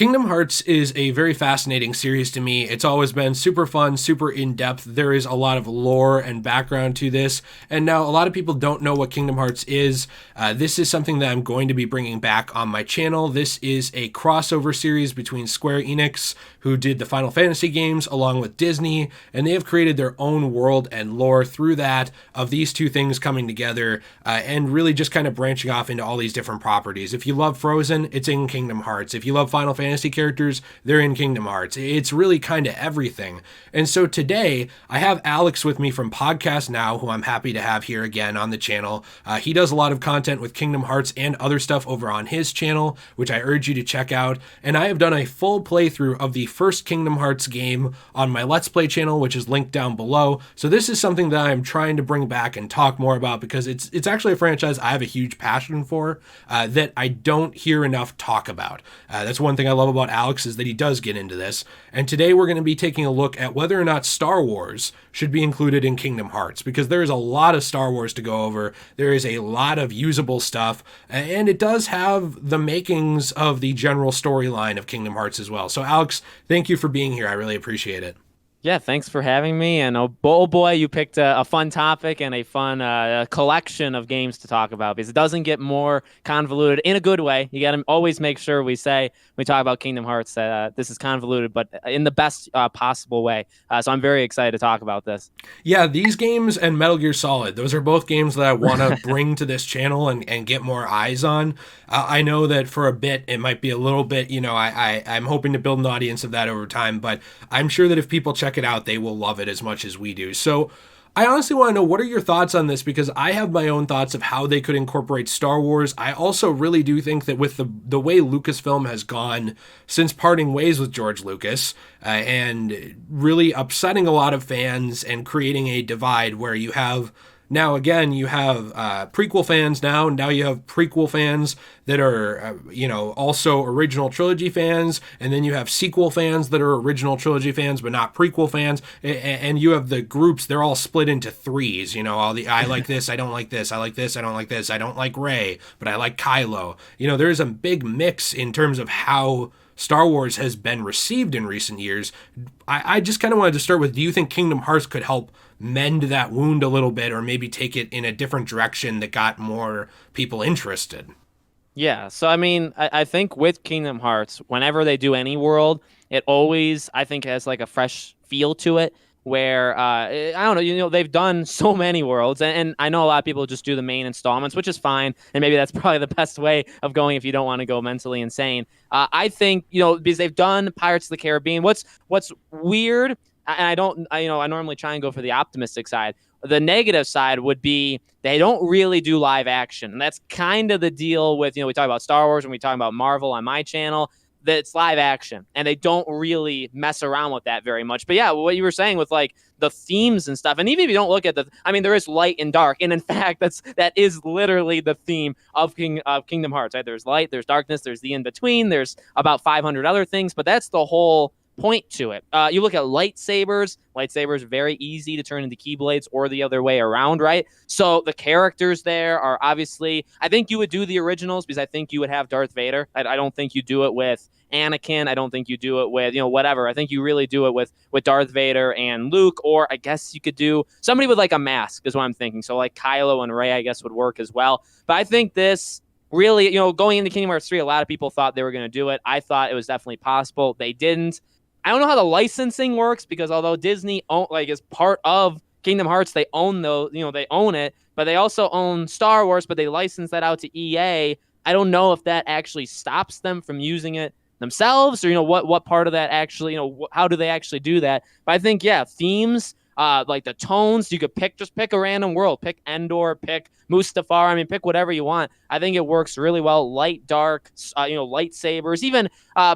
Kingdom Hearts is a very fascinating series to me. It's always been super fun, super in-depth. There is a lot of lore and background to this. And now a lot of people don't know what Kingdom Hearts is. This is something that I'm going to be bringing back on my channel. This is a crossover series between Square Enix, who did the Final Fantasy games, along with Disney, and they have created their own world and lore through that of these two things coming together and really just kind of branching off into all these different properties. If you love Frozen, it's in Kingdom Hearts. If you love Final Fantasy characters, they're in Kingdom Hearts. It's really kind of everything. And so today, I have Alex with me from Podcast Now, who I'm happy to have here again on the channel. He does a lot of content with Kingdom Hearts and other stuff over on his channel, which I urge you to check out. And I have done a full playthrough of the first Kingdom Hearts game on my Let's Play channel, which is linked down below. So this is something that I'm trying to bring back and talk more about because it's actually a franchise I have a huge passion for that I don't hear enough talk about. That's one thing I love about Alex is that he does get into this. And today we're going to be taking a look at whether or not Star Wars should be included in Kingdom Hearts, because there is a lot of Star Wars to go over. There is a lot of usable stuff, and it does have the makings of the general storyline of Kingdom Hearts as well. So Alex, thank you for being here. I really appreciate it. Yeah, thanks for having me. And oh boy, you picked a fun topic and a fun collection of games to talk about, because it doesn't get more convoluted in a good way. You got to always make sure we talk about Kingdom Hearts that this is convoluted, but in the best possible way. So I'm very excited to talk about this. Yeah, these games and Metal Gear Solid, those are both games that I want to bring to this channel and get more eyes on. I know that for a bit, it might be a little bit, I'm hoping to build an audience of that over time, but I'm sure that if people check it out, they will love it as much as we do. So I honestly want to know, what are your thoughts on this? Because I have my own thoughts of how they could incorporate Star Wars. I also really do think that with the way Lucasfilm has gone since parting ways with George Lucas and really upsetting a lot of fans and creating a divide where you have prequel fans now. Now you have prequel fans that are, also original trilogy fans. And then you have sequel fans that are original trilogy fans, but not prequel fans. And you have the groups, they're all split into threes. I like this, I don't like this. I like this, I don't like this. I don't like Rey, but I like Kylo. There's a big mix in terms of how Star Wars has been received in recent years. I just kind of wanted to start with, do you think Kingdom Hearts could help mend that wound a little bit, or maybe take it in a different direction that got more people interested? Yeah, so I think with Kingdom Hearts, whenever they do any world, it always, I think, has like a fresh feel to it, where I don't know, they've done so many worlds, and I know a lot of people just do the main installments, which is fine, and maybe that's probably the best way of going if you don't want to go mentally insane. I think, because they've done Pirates of the Caribbean, what's weird, and I normally try and go for the optimistic side. The negative side would be they don't really do live action, and that's kind of the deal with, we talk about Star Wars when we talk about Marvel on my channel, that it's live action, and they don't really mess around with that very much. But yeah, what you were saying with like the themes and stuff, and even if you don't look at there is light and dark, and in fact, that is literally the theme of Kingdom Hearts, right? There's light, there's darkness, there's the in between, there's about 500 other things, but that's the whole point to it. You look at lightsabers very easy to turn into keyblades, or the other way around, right? So the characters there are obviously, I think you would do the originals, because I think you would have Darth Vader. I don't think you do it with Anakin. I don't think you do it with, whatever. I think you really do it with Darth Vader and Luke, or I guess you could do somebody with like a mask is what I'm thinking. So like Kylo and Rey, I guess, would work as well. But I think this really, going into Kingdom Hearts 3, a lot of people thought they were going to do it. I thought it was definitely possible. They didn't. I don't know how the licensing works, because although Disney is part of Kingdom Hearts, they own they own it, but they also own Star Wars, but they license that out to EA. I don't know if that actually stops them from using it themselves, or what part of that actually, how do they actually do that? But I think, yeah, themes, like the tones, you could just pick a random world, pick Endor, pick Mustafar, pick whatever you want. I think it works really well. Light, dark, lightsabers, even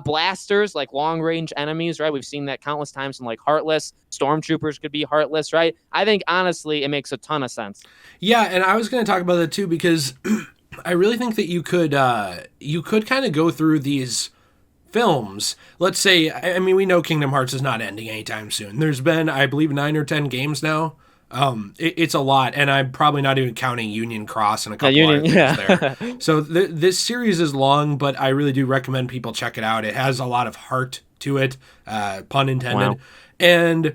blasters, like long range enemies, right? We've seen that countless times in like Heartless. Stormtroopers could be Heartless, right? I think honestly, it makes a ton of sense. Yeah, and I was going to talk about that too, because I really think that you could kind of go through these films. Let's say, we know Kingdom Hearts is not ending anytime soon. There's been, I believe, 9 or 10 games now It's a lot, and I'm probably not even counting Union Cross and a Yeah, couple other Union. things there. Yeah. So this series is long, but I really do recommend people check it out. It has a lot of heart to it, pun intended, Wow. and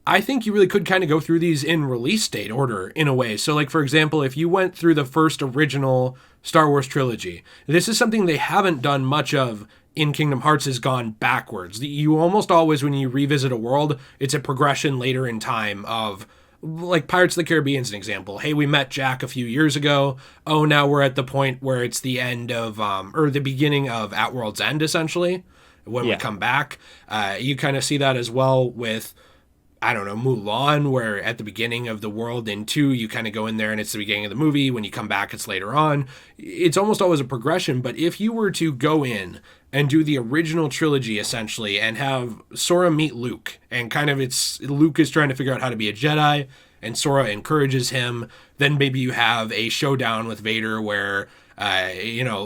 I think you really could kind of go through these in release date order in a way. So, like, for example, if you went through the first original Star Wars trilogy, this is something they haven't done much of in Kingdom Hearts, has gone backwards. You almost always, when you revisit a world, it's a progression later in time of, like, Pirates of the Caribbean's an example. Hey, we met Jack a few years ago. Oh, now we're at the point where it's the end of, or the beginning of At World's End, essentially, when we Yeah. come back. You kind of see that as well with, I don't know, Mulan, where at the beginning of the world in 2, you kind of go in there and it's the beginning of the movie. When you come back, it's later on. It's almost always a progression. But if you were to go in and do the original trilogy, essentially, and have Sora meet Luke, and kind of it's Luke is trying to figure out how to be a Jedi, and Sora encourages him, then maybe you have a showdown with Vader where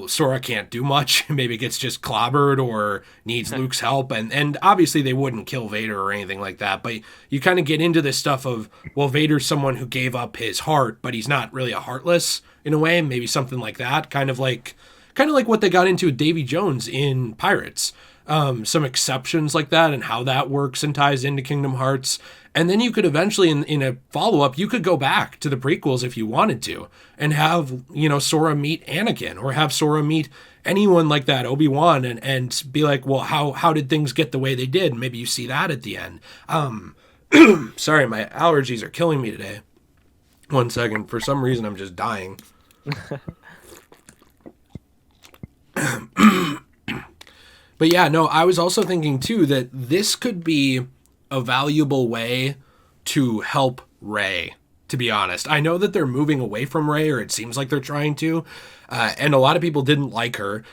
Sora can't do much. Maybe gets just clobbered or needs Luke's help. And obviously they wouldn't kill Vader or anything like that. But you kind of get into this stuff of, well, Vader's someone who gave up his heart, but he's not really a heartless in a way. Maybe something like that. Kind of like what they got into with Davy Jones in Pirates. Some exceptions like that and how that works and ties into Kingdom Hearts. And then you could eventually, in a follow-up, you could go back to the prequels if you wanted to and have, Sora meet Anakin or have Sora meet anyone like that, Obi-Wan, and be like, well, how did things get the way they did? Maybe you see that at the end. Sorry, my allergies are killing me today. One second. For some reason, I'm just dying. But yeah, no, I was also thinking too that this could be a valuable way to help Rey, to be honest. I know that they're moving away from Rey, or it seems like they're trying to, and a lot of people didn't like her.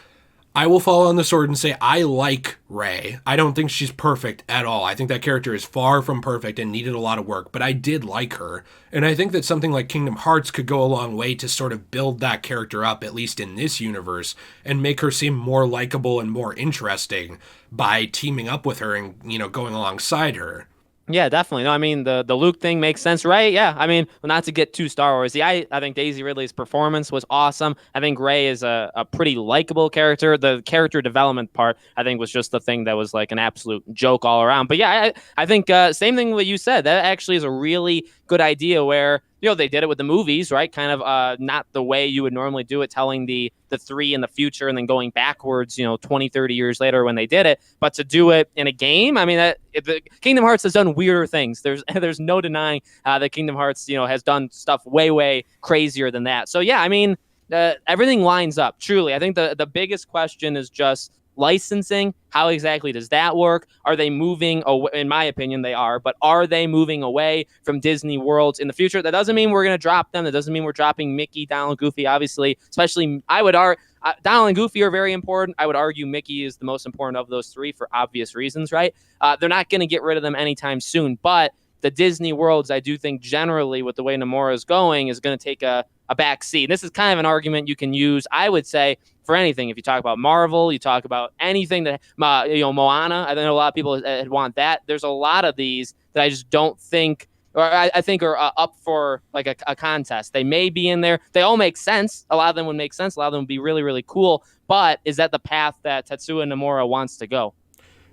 I will fall on the sword and say I like Rey. I don't think she's perfect at all. I think that character is far from perfect and needed a lot of work, but I did like her. And I think that something like Kingdom Hearts could go a long way to sort of build that character up, at least in this universe, and make her seem more likable and more interesting by teaming up with her and, going alongside her. Yeah, definitely. No, I mean the Luke thing makes sense, right? Yeah, I mean, well, not to get too Star Warsy, I think Daisy Ridley's performance was awesome. I think Rey is a pretty likable character. The character development part, I think, was just the thing that was like an absolute joke all around. But yeah, I think same thing what you said. That actually is a really good idea where they did it with the movies, right? Kind of not the way you would normally do it, telling the 3 in the future and then going backwards, 20, 30 years later when they did it. But to do it in a game, I mean, the Kingdom Hearts has done weirder things. There's no denying that Kingdom Hearts, has done stuff way, way crazier than that. So yeah, I mean, everything lines up, truly. I think the biggest question is just licensing. How exactly does that work? Are they moving away? In my opinion, they are, but are they moving away from Disney worlds in the future? That doesn't mean we're going to drop them. That doesn't mean we're dropping Mickey, Donald, Goofy, obviously, especially I would argue Donald and Goofy are very important. I would argue Mickey is the most important of those 3 for obvious reasons, right? They're not going to get rid of them anytime soon, but the Disney worlds, I do think generally with the way Nomura is going, is going to take a back seat. This is kind of an argument you can use, I would say, for anything. If you talk about Marvel, you talk about anything that, Moana, I know a lot of people want that. There's a lot of these that I just don't think, or I think are up for like a contest. They may be in there. They all make sense. A lot of them would make sense. A lot of them would be really, really cool. But is that the path that Tetsuya Nomura wants to go?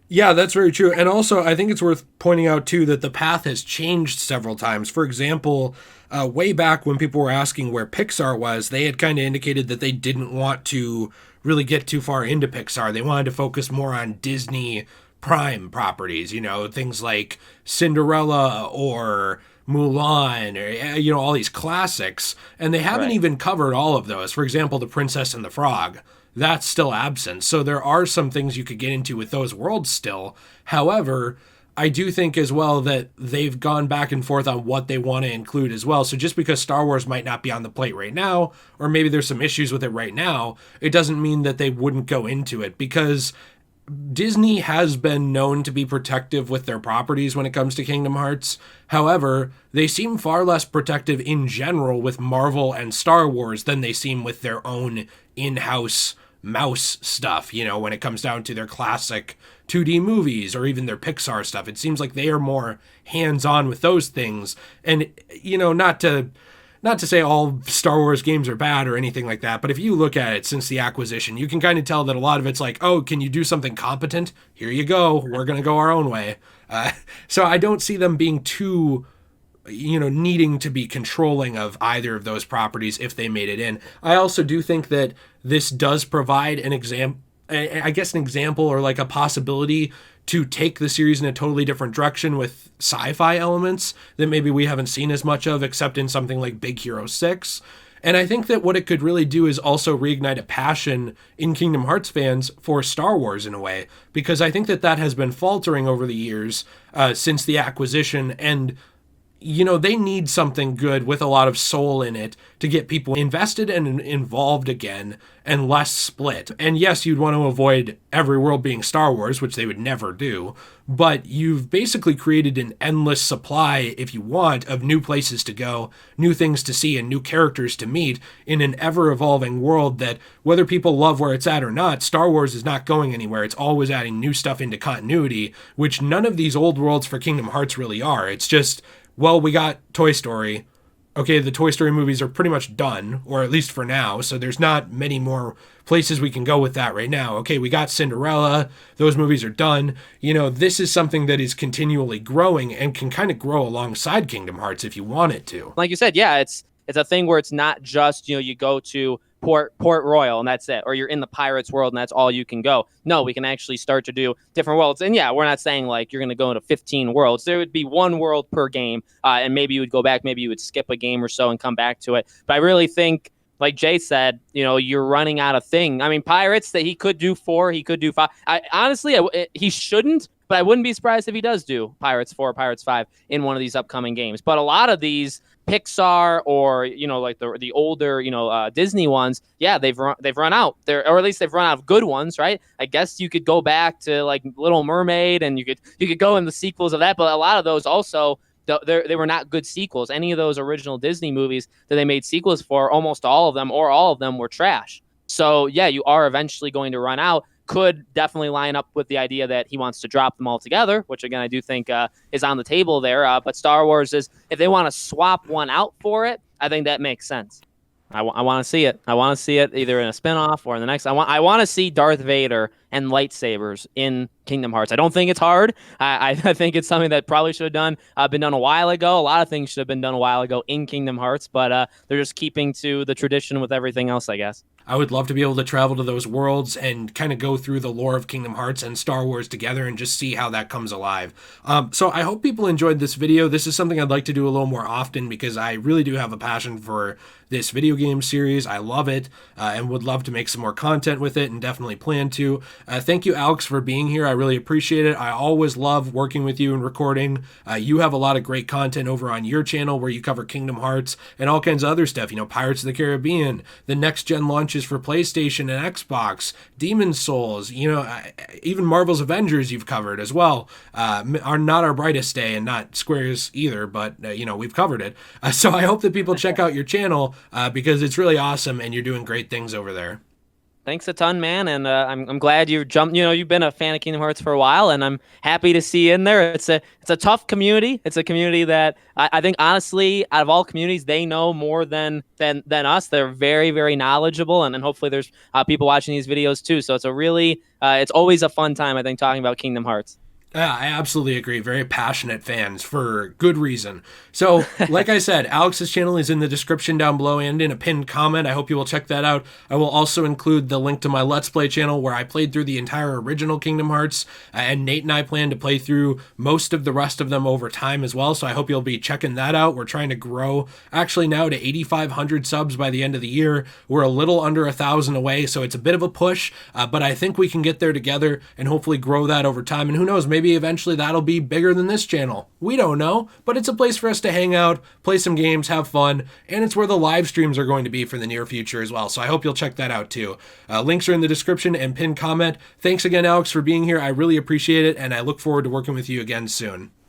Yeah, that's very true. And also, I think it's worth pointing out, too, that the path has changed several times. For example, way back when people were asking where Pixar was, they had kind of indicated that they didn't want to really get too far into Pixar. They wanted to focus more on Disney Prime properties, things like Cinderella or Mulan, or, all these classics. And they haven't even covered all of those. For example, The Princess and the Frog. That's still absent. So there are some things you could get into with those worlds still. However, I do think as well that they've gone back and forth on what they want to include as well. So just because Star Wars might not be on the plate right now, or maybe there's some issues with it right now, it doesn't mean that they wouldn't go into it, because Disney has been known to be protective with their properties when it comes to Kingdom Hearts. However, they seem far less protective in general with Marvel and Star Wars than they seem with their own in-house mouse stuff, when it comes down to their classic 2D movies or even their Pixar stuff. It seems like they are more hands-on with those things. And, not to say all Star Wars games are bad or anything like that, but if you look at it since the acquisition, you can kind of tell that a lot of it's like, oh, can you do something competent? Here you go. We're going to go our own way. So I don't see them being too, needing to be controlling of either of those properties if they made it in. I also do think that this does provide an example or like a possibility to take the series in a totally different direction with sci-fi elements that maybe we haven't seen as much of, except in something like Big Hero 6. And I think that what it could really do is also reignite a passion in Kingdom Hearts fans for Star Wars in a way, because I think that has been faltering over the years since the acquisition. And they need something good with a lot of soul in it to get people invested and involved again and less split. And yes, you'd want to avoid every world being Star Wars, which they would never do, but you've basically created an endless supply, if you want, of new places to go, new things to see, and new characters to meet in an ever-evolving world that, whether people love where it's at or not, Star Wars is not going anywhere. It's always adding new stuff into continuity, which none of these old worlds for Kingdom Hearts really are. It's just, well, we got Toy Story. Okay, the Toy Story movies are pretty much done, or at least for now, so there's not many more places we can go with that right now. Okay, we got Cinderella. Those movies are done. This is something that is continually growing and can kind of grow alongside Kingdom Hearts if you want it to. Like you said, yeah, it's a thing where it's not just, you go to Port Royal and that's it, or you're in the Pirates world and that's all you can go. No, we can actually start to do different worlds. And yeah, we're not saying like you're going to go into 15 worlds. There would be one world per game, and maybe you would go back, maybe you would skip a game or so and come back to it. But I really think, like Jay said, you're running out of thing. I mean, Pirates, that he could do 4, he could do 5. He shouldn't, but I wouldn't be surprised if he does do Pirates 4, Pirates 5 in one of these upcoming games. But a lot of these Pixar or like the older Disney ones, yeah, they've run out there, or at least they've run out of good ones, right? I guess you could go back to like Little Mermaid and you could go in the sequels of that, but a lot of those also they were not good sequels. Any of those original Disney movies that they made sequels for, almost all of them or all of them were trash. So yeah, you are eventually going to run out. Could definitely line up with the idea that he wants to drop them all together, which again I do think is on the table there. But Star Wars is, if they want to swap one out for it, I think that makes sense. I want to see it. I want to see it either in a spinoff or in the next. I want to see Darth Vader and lightsabers in Kingdom Hearts. I don't think it's hard. I think it's something that probably should have been done a while ago. A lot of things should have been done a while ago in Kingdom Hearts, but they're just keeping to the tradition with everything else, I guess. I would love to be able to travel to those worlds and kind of go through the lore of Kingdom Hearts and Star Wars together and just see how that comes alive. So I hope people enjoyed this video. This is something I'd like to do a little more often because I really do have a passion for this video game series. I love it and would love to make some more content with it and definitely plan to. Thank you, Alex, for being here. I really appreciate it. I always love working with you and recording. You have a lot of great content over on your channel where you cover Kingdom Hearts and all kinds of other stuff. Pirates of the Caribbean, the next gen launches for PlayStation and Xbox, Demon's Souls, even Marvel's Avengers you've covered as well. Are not our brightest day and not Square's either, but we've covered it. So I hope that people check out your channel because it's really awesome and you're doing great things over there. Thanks a ton, man, and I'm glad you jumped. You've been a fan of Kingdom Hearts for a while, and I'm happy to see you in there. It's a tough community. It's a community that I think, honestly, out of all communities, they know more than us. They're very, very knowledgeable, and hopefully there's people watching these videos too. So it's it's always a fun time, I think, talking about Kingdom Hearts. Yeah, I absolutely agree. Very passionate fans for good reason. So, like I said, Alex's channel is in the description down below and in a pinned comment. I hope you will check that out. I will also include the link to my Let's Play channel where I played through the entire original Kingdom Hearts, and Nate and I plan to play through most of the rest of them over time as well, so I hope you'll be checking that out. We're trying to grow actually now to 8,500 subs by the end of the year. We're a little under 1,000 away, so it's a bit of a push, but I think we can get there together and hopefully grow that over time. And who knows, maybe eventually that'll be bigger than this channel. We don't know, but it's a place for us to hang out, play some games, have fun, and it's where the live streams are going to be for the near future as well. So I hope you'll check that out too. Links are in the description and pinned comment. Thanks again, Alex, for being here. I really appreciate it, and I look forward to working with you again soon.